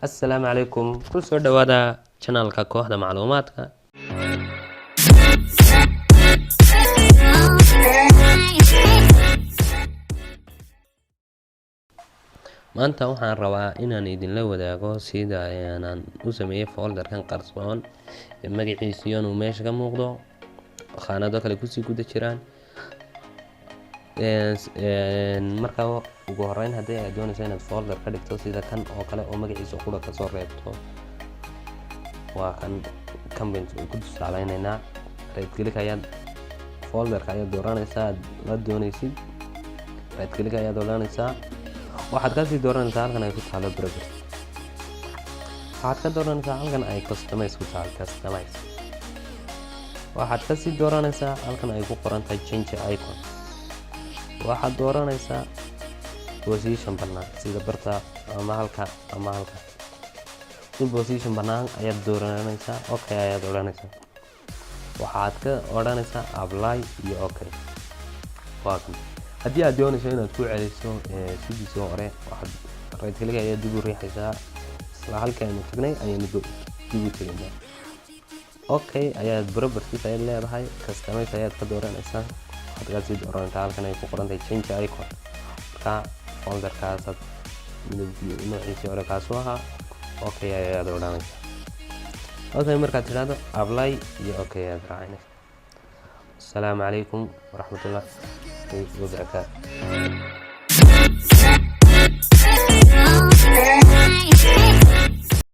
Assalaamu calaykum. Ku soo dhawaada channelka kooxda macluumaadka. Maanta waxaan rabaa inaan idinla wadaago sida aan u sameeyay folder-kan qarsoon ee magaciisa iyo meesha ka muuqdo khaanado kale ku sii guda jiraan. marka ugu horeyn haddii aad doonayso inaad folder ka dhigto sida kan oo kale oo magaciisa qura ka soo reebto, waa kan baan ku tusaaleynaynaa. right click ayaad folder-ka ayaad dooranaysaa la doonaysid, right click ayaad dooranaysaa, waxaad ka sii dooranaysaa halkan ay ku taalo browser, waxaad ka dooranaysaa halkan ay customize ku taalo customize, waxaad ka sii dooranaysaa halkan ay ku qoran tahay change icon, waxaad dooranaysaa position bannaan sida barta ama halka in position bannaan ayaad dooranaysaa. okay ayaad odhanaysaa, waxaad ka odhanaysaa apply iyo okay. waa kan haddii aad doonayso inaad ku celiso sidiisii hore, waxaad right click ayaad dib u riixaysaa, isla halkii aynu tagnay ayaanu dib u tegaynaa. okay ayaad properties ayaad leedahay, customize ayaad ka dooranaysaa, waxaad ka sii dooranaysaa halkan ay ku qoran tahay change icon. marka folder-kaasaad noociisii hore kaasuu ahaa, okay ayaad odhanaysaa. okay markaad tidhaahdo apply iyo okay ayaad raacinaysaa. assalaamu calaykum waraxmatullahi wabarakaatu.